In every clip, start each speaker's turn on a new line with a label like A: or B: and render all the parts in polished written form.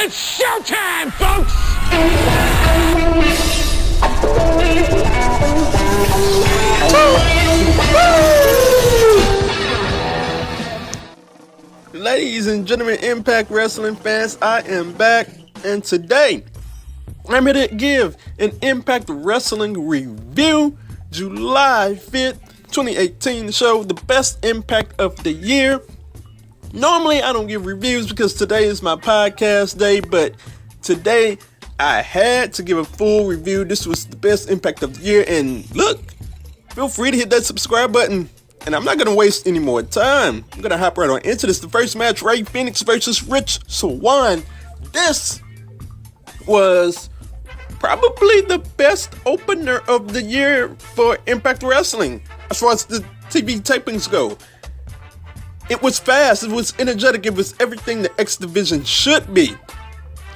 A: It's showtime, folks!
B: Ladies and gentlemen, Impact Wrestling fans, I am back, and today I'm here to give an Impact Wrestling review, July 5th, 2018, the show, the best Impact of the year. Normally, I don't give reviews because today is my podcast day, but today I had to give a full review. This was the best Impact of the year, and look, feel free to hit that subscribe button. And I'm not going to waste any more time. I'm going to hop right on into this. The first match, Fenix versus Rich Swann. This was probably the best opener of the year for Impact Wrestling as far as the TV tapings go. It was fast, it was energetic, it was everything the X Division should be.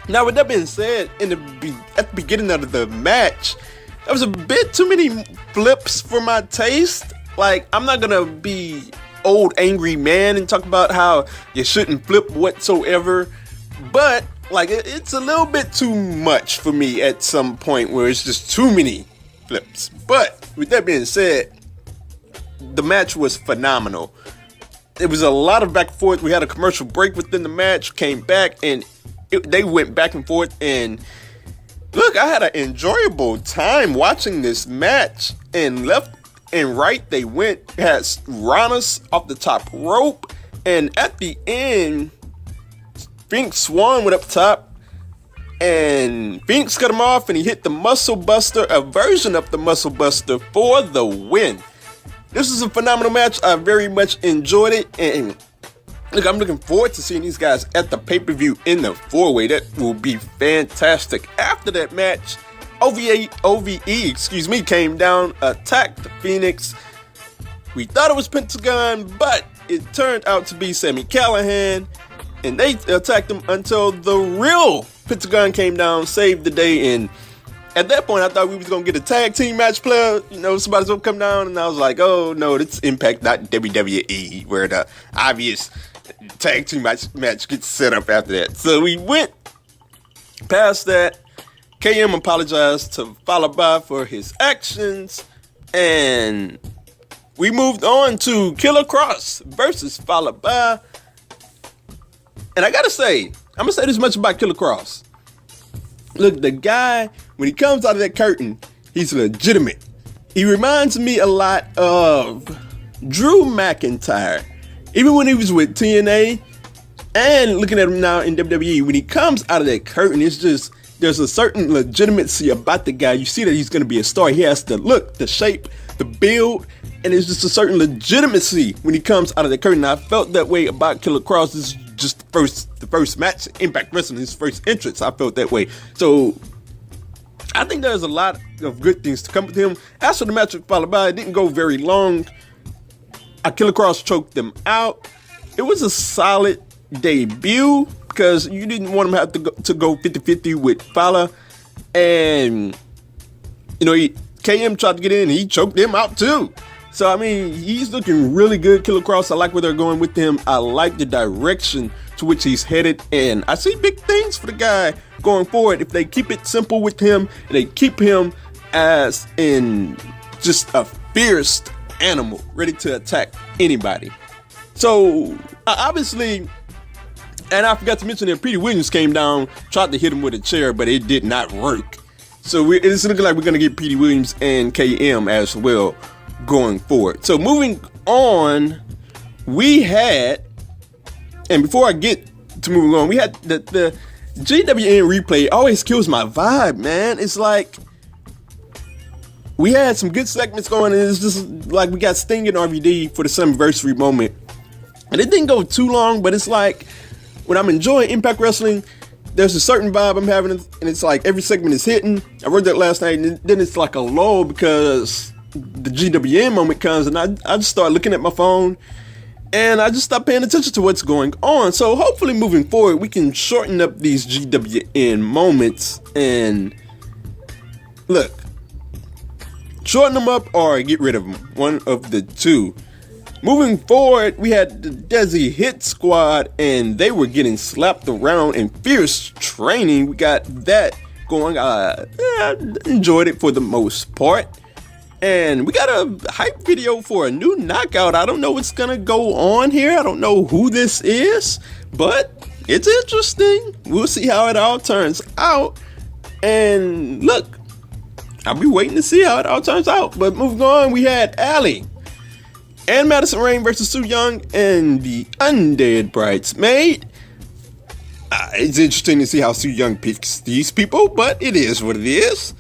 B: Now, with that being said, at the beginning of the match, there was a bit too many flips for my taste. Like, I'm not gonna be old angry man and talk about how you shouldn't flip whatsoever, but like it's a little bit too much for me at some point where it's just too many flips. But with that being said, the match was phenomenal. It was a lot of back and forth. We had a commercial break within the match, came back, and they went back and forth. And look, I had an enjoyable time watching this match. And left and right they went, had Ranas off the top rope, and at the end, Rich Swann went up top, and Fenix cut him off, and he hit the Muscle Buster, a version of the Muscle Buster, for the win. This is a phenomenal match. I very much enjoyed it, and look, I'm looking forward to seeing these guys at the pay-per-view in the four-way. That will be fantastic. After that match, OVE, came down, attacked Fenix. We thought it was Pentagon, but it turned out to be Sami Callihan, and they attacked him until the real Pentagon came down, saved the day. And at that point, I thought we was gonna get a tag team match player. You know, somebody's gonna come down, and I was like, oh no, it's Impact, not WWE, where the obvious tag team match gets set up after that. So we went past that. KM apologized to Falaba for his actions, and we moved on to Killer Cross versus Falaba. And I gotta say, I'm gonna say this much about Killer Cross. Look, the guy, when he comes out of that curtain, he's legitimate. He reminds me a lot of Drew McIntyre. Even when he was with TNA, and looking at him now in WWE, when he comes out of that curtain, it's just, there's a certain legitimacy about the guy. You see that he's going to be a star. He has the look, the shape, the build, and it's just a certain legitimacy when he comes out of the curtain. I felt that way about Killer Cross. This is just the first match, Impact Wrestling, his first entrance. I felt that way. So I think there's a lot of good things to come with him. As for the match with Falaba, it didn't go very long. Killer Cross choked them out. It was a solid debut, because you didn't want him to go 50-50 with Fala. And, you know, KM tried to get in, and he choked him out too. So, I mean, he's looking really good, Killer Cross. I like where they're going with him. I like the direction to which he's headed. And I see big things for the guy going forward. If they keep it simple with him, and they keep him as in just a fierce animal, ready to attack anybody. So, obviously, and I forgot to mention that Petey Williams came down, tried to hit him with a chair, but it did not work. So it's looking like we're going to get Petey Williams and KM as well going forward. So moving on, we had, and before I get to moving on, we had the GWN replay always kills my vibe, man. It's like, we had some good segments going, and it's just like we got Sting and RVD for the Summiversary moment. And it didn't go too long, but it's like, when I'm enjoying Impact Wrestling, there's a certain vibe I'm having, and it's like every segment is hitting. I read that last night, and then it's like a lull because the GWN moment comes, and I just start looking at my phone, and I just stop paying attention to what's going on. So hopefully moving forward, we can shorten up these GWN moments, and look, shorten them up or get rid of them, one of the two. Moving forward, we had the Desi Hit Squad, and they were getting slapped around in fierce training. We got that going. I enjoyed it for the most part. And we got a hype video for a new knockout. I don't know what's gonna go on here. I don't know who this is, but it's interesting. We'll see how it all turns out. And look, I'll be waiting to see how it all turns out. But moving on, we had Allie and Madison Rayne versus Su Yung and the Undead Bridesmaid. It's interesting to see how Su Yung picks these people, but it is what it is.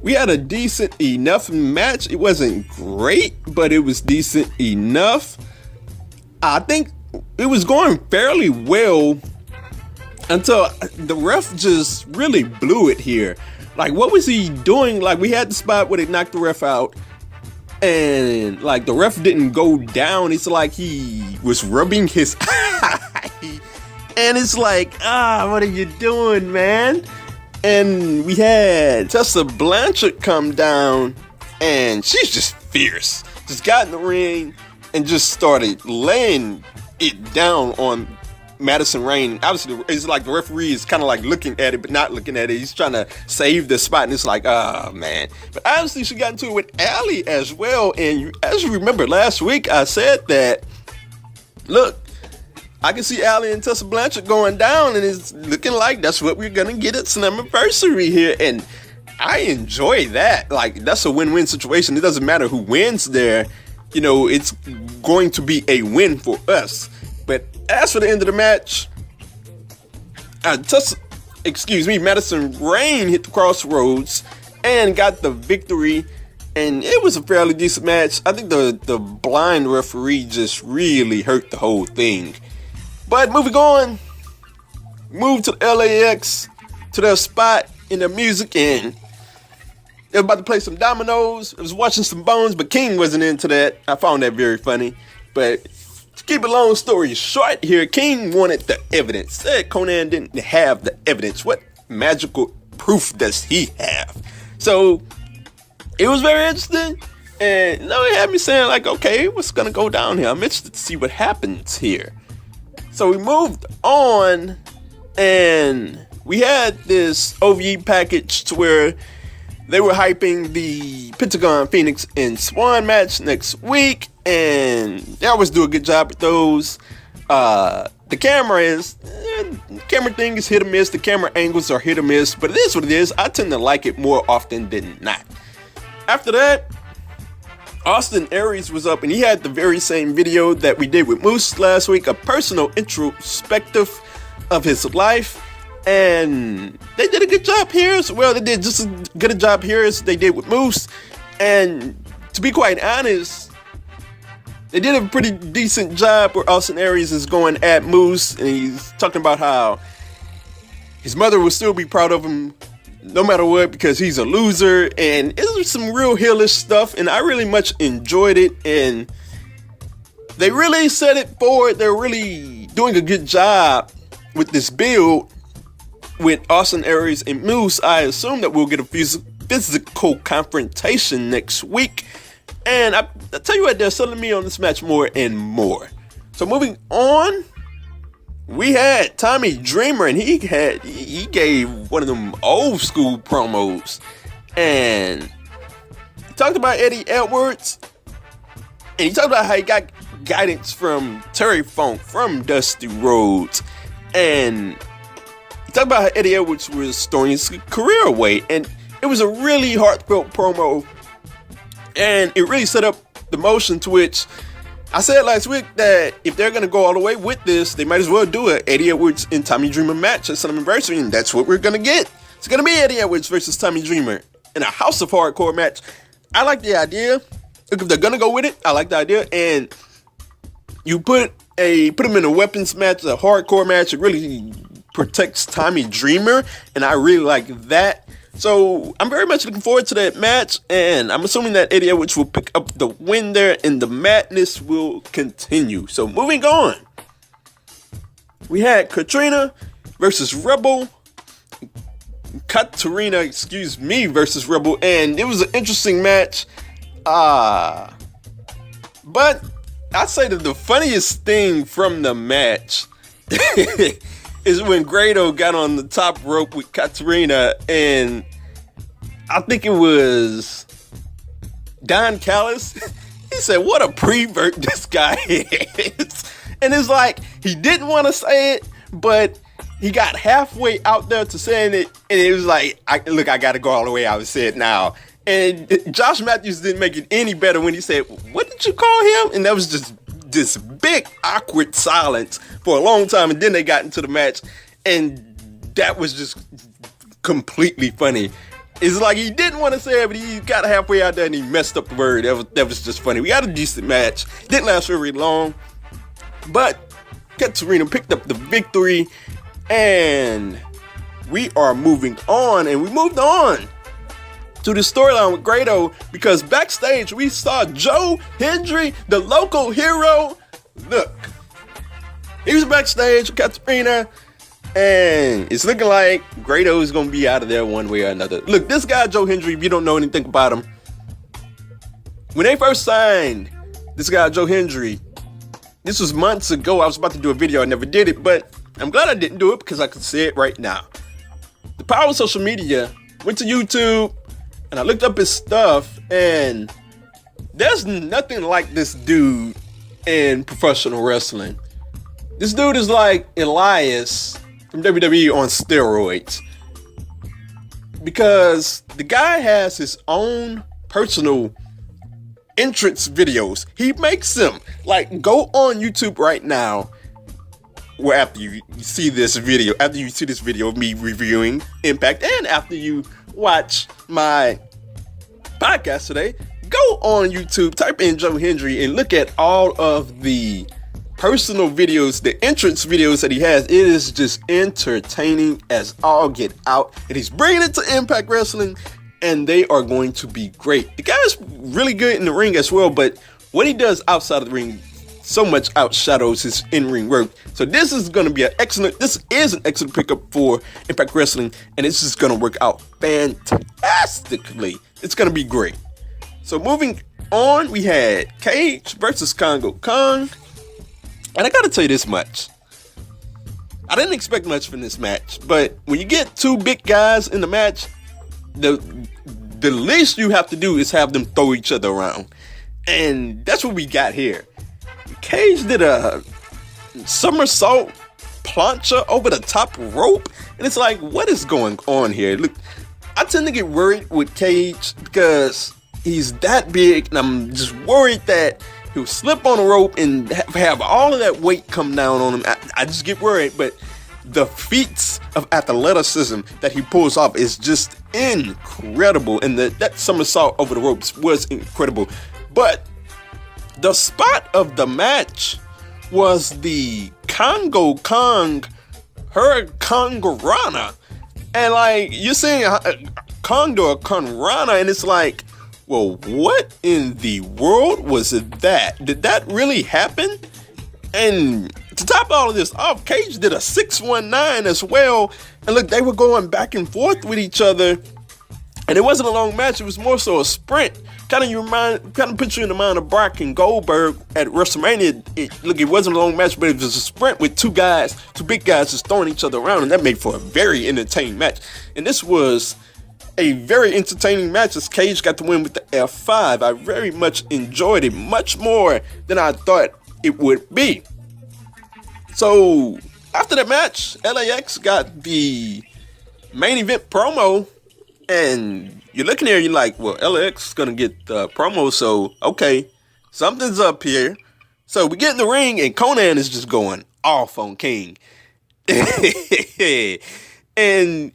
B: We had a decent enough match. It wasn't great, but it was decent enough. I think it was going fairly well until the ref just really blew it here. Like, what was he doing? Like, we had the spot where they knocked the ref out, and like the ref didn't go down. It's like he was rubbing his eye, and it's like, what are you doing, man? And we had Tessa Blanchard come down, and she's just fierce. Just got in the ring and just started laying it down on Madison Rayne. Obviously, it's like the referee is kind of like looking at it, but not looking at it. He's trying to save the spot, and it's like, man. But honestly, she got into it with Allie as well. And as you remember last week, I said that, look, I can see Allie and Tessa Blanchard going down, and it's looking like that's what we're gonna get at Slammiversary here. And I enjoy that. Like, that's a win-win situation. It doesn't matter who wins there. You know, it's going to be a win for us. But as for the end of the match, Madison Rayne hit the crossroads and got the victory. And it was a fairly decent match. I think the blind referee just really hurt the whole thing. But moving on, moved to LAX, to their spot in the music, and they were about to play some dominoes. I was watching some Bones, but King wasn't into that. I found that very funny. But to keep a long story short here, King wanted the evidence. Said Conan didn't have the evidence. What magical proof does he have? So it was very interesting. And it had me saying, like, okay, what's going to go down here? I'm interested to see what happens here. So we moved on, and we had this OVE package to where they were hyping the Pentagon, Fenix, and Swann match next week, and they always do a good job with those. The camera thing is hit or miss. The camera angles are hit or miss, but it is what it is. I tend to like it more often than not. After that, Austin Aries was up, and he had the very same video that we did with Moose last week, a personal introspective of his life. And they did a good job here as well. They did just as good a job here as they did with Moose. And to be quite honest, they did a pretty decent job where Austin Aries is going at Moose, and he's talking about how his mother will still be proud of him no matter what because he's a loser. And it was some real heelish stuff, and I really much enjoyed it. And they really set it forward. They're really doing a good job with this build with Austin Aries and Moose. I assume that we'll get a physical confrontation next week. And I tell you what, they're selling me on this match more and more. So moving on, we had Tommy Dreamer, and he gave one of them old school promos. And he talked about Eddie Edwards, and he talked about how he got guidance from Terry Funk, from Dusty Rhodes. And he talked about how Eddie Edwards was throwing his career away. And it was a really heartfelt promo. And it really set up the motion to which I said last week that if they're going to go all the way with this, they might as well do an Eddie Edwards and Tommy Dreamer match at Slammiversary. And that's what we're going to get. It's going to be Eddie Edwards versus Tommy Dreamer in a House of Hardcore match. I like the idea. Look, if they're going to go with it, I like the idea. And you put them in a weapons match, a hardcore match. It really protects Tommy Dreamer, and I really like that. So I'm very much looking forward to that match, and I'm assuming that Eddie Edwards will pick up the win there, and the madness will continue. So moving on, we had Katrina versus Rebel. Versus Rebel, and it was an interesting match. But I'd say that the funniest thing from the match is when Grado got on the top rope with Katarina, and I think it was Don Callis. He said, "What a prevert this guy is." And it's like, he didn't want to say it, but he got halfway out there to saying it, and it was like, I got to go all the way out and say it now. And Josh Matthews didn't make it any better when he said, "What did you call him?" And that was just this big, awkward silence for a long time, and then they got into the match, and that was just completely funny. It's like he didn't want to say it, but he got halfway out there and he messed up the word. That was just funny. We got a decent match. Didn't last very long, but Katarina picked up the victory, and we are moving on, and we moved on to the storyline with Grado, because backstage we saw Joe Hendry, the local hero. Look, he was backstage with Katarina, and it's looking like Grado is going to be out of there one way or another. Look, this guy, Joe Hendry, if you don't know anything about him, when they first signed this guy, Joe Hendry, this was months ago. I was about to do a video. I never did it, but I'm glad I didn't do it because I could say it right now. The power of social media, went to YouTube, and I looked up his stuff, and there's nothing like this dude in professional wrestling. This dude is like Elias from WWE on steroids, because the guy has his own personal entrance videos. He makes them. Like, go on YouTube right now, where after you see this video, of me reviewing Impact, and after you watch my podcast today, go on YouTube, type in Joe Hendry, and look at all of the personal videos, the entrance videos that he has. It is just entertaining as all get out, and he's bringing it to Impact Wrestling, and they are going to be great. The guy's really good in the ring as well, but what he does outside of the ring so much outshadows his in-ring work. So this is going to be an excellent pickup for Impact Wrestling, and it's just going to work out fantastically. It's going to be great. So moving on, we had Cage versus Congo Kong, and I got to tell you this much. I didn't expect much from this match, but when you get two big guys in the match, the least you have to do is have them throw each other around, and that's what we got here. Cage did a somersault plancha over the top rope, and it's like, what is going on here? Look, I tend to get worried with Cage because he's that big, and I'm just worried that he'll slip on a rope and have all of that weight come down on him. I just get worried, but the feats of athleticism that he pulls off is just incredible, and that somersault over the ropes was incredible. But the spot of the match was the Congo Kong Hurricanrana. And like, you're saying Condor Conrana, and it's like, well, what in the world was that? Did that really happen? And to top all of this off, Cage did a 619 as well. And look, they were going back and forth with each other. And it wasn't a long match, it was more so a sprint. Kind of put you in the mind of Brock and Goldberg at WrestleMania. It wasn't a long match, but it was a sprint with two big guys just throwing each other around, and that made for a very entertaining match. And this was a very entertaining match as Cage got the win with the F5. I very much enjoyed it, much more than I thought it would be. So after that match, LAX got the main event promo, and you're looking there, you're like, well, LAX is going to get the promo, so, okay, something's up here. So we get in the ring, and Conan is just going off on King. And,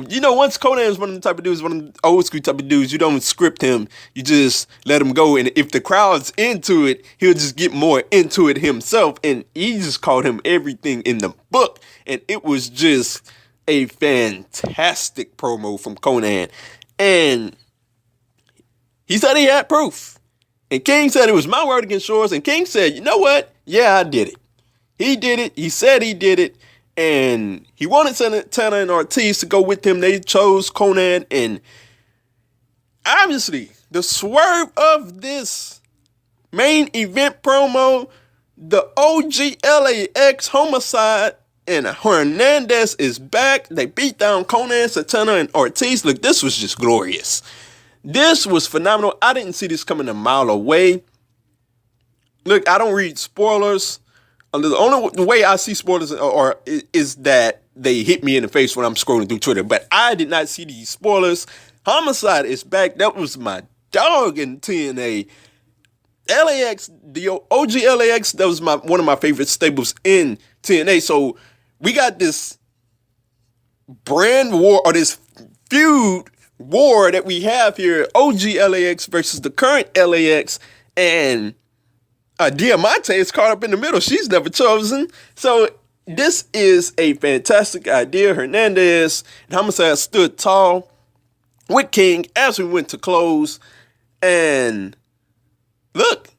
B: you know, once Conan is one of the type of dudes, one of the old school type of dudes, you don't script him, you just let him go. And if the crowd's into it, he'll just get more into it himself. And he just called him everything in the book. And it was just a fantastic promo from Conan. And he said he had proof. And King said it was my word against yours. And King said, you know what? Yeah, I did it. He did it. He said he did it. And he wanted Santana and Ortiz to go with him. They chose Conan. And obviously, the swerve of this main event promo, the OG LAX Homicide and Hernandez is back. They beat down Conan, Santana, and Ortiz. Look, this was just glorious. This was phenomenal. I didn't see this coming a mile away. Look, I don't read spoilers. The only way I see spoilers is that they hit me in the face when I'm scrolling through Twitter. But I did not see these spoilers. Homicide is back. That was my dog in TNA. LAX, the OG LAX, that was one of my favorite stables in TNA. So we got this brand war, or this feud war that we have here, OG LAX versus the current LAX, and Diamante is caught up in the middle. She's never chosen. So this is a fantastic idea. Hernandez and Homicide stood tall with King as we went to close. And look,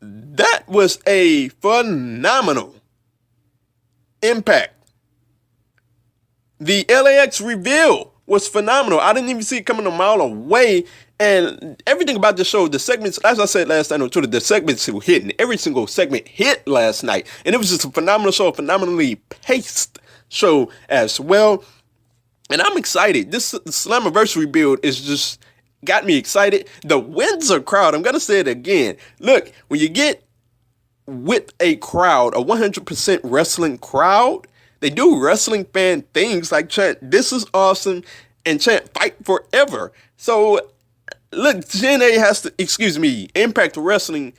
B: that was a phenomenal impact. The LAX reveal was phenomenal. I didn't even see it coming a mile away. And everything about the show, the segments, as I said last night on Twitter, the segments were hitting. Every single segment hit last night. And it was just a phenomenal show, a phenomenally paced show as well. And I'm excited. This Slammiversary build is just got me excited. The Windsor crowd, I'm going to say it again. Look, when you get with a crowd, a 100% wrestling crowd, they do wrestling fan things like chant, "This is awesome," and chant, "Fight forever." So, look, Impact Wrestling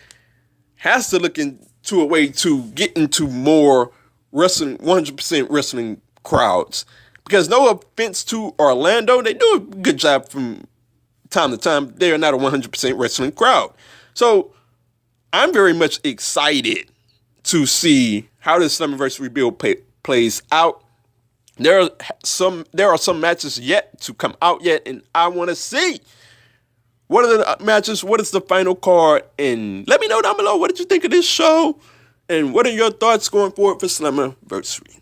B: has to look into a way to get into more wrestling, 100% wrestling crowds. Because no offense to Orlando, they do a good job from time to time. They are not a 100% wrestling crowd. So, I'm very much excited to see how this Slammiversary build plays out. There are some matches yet to come out yet, and I want to see what are the matches, what is the final card, and let me know down below, what did you think of this show, and what are your thoughts going forward for Slammiversary?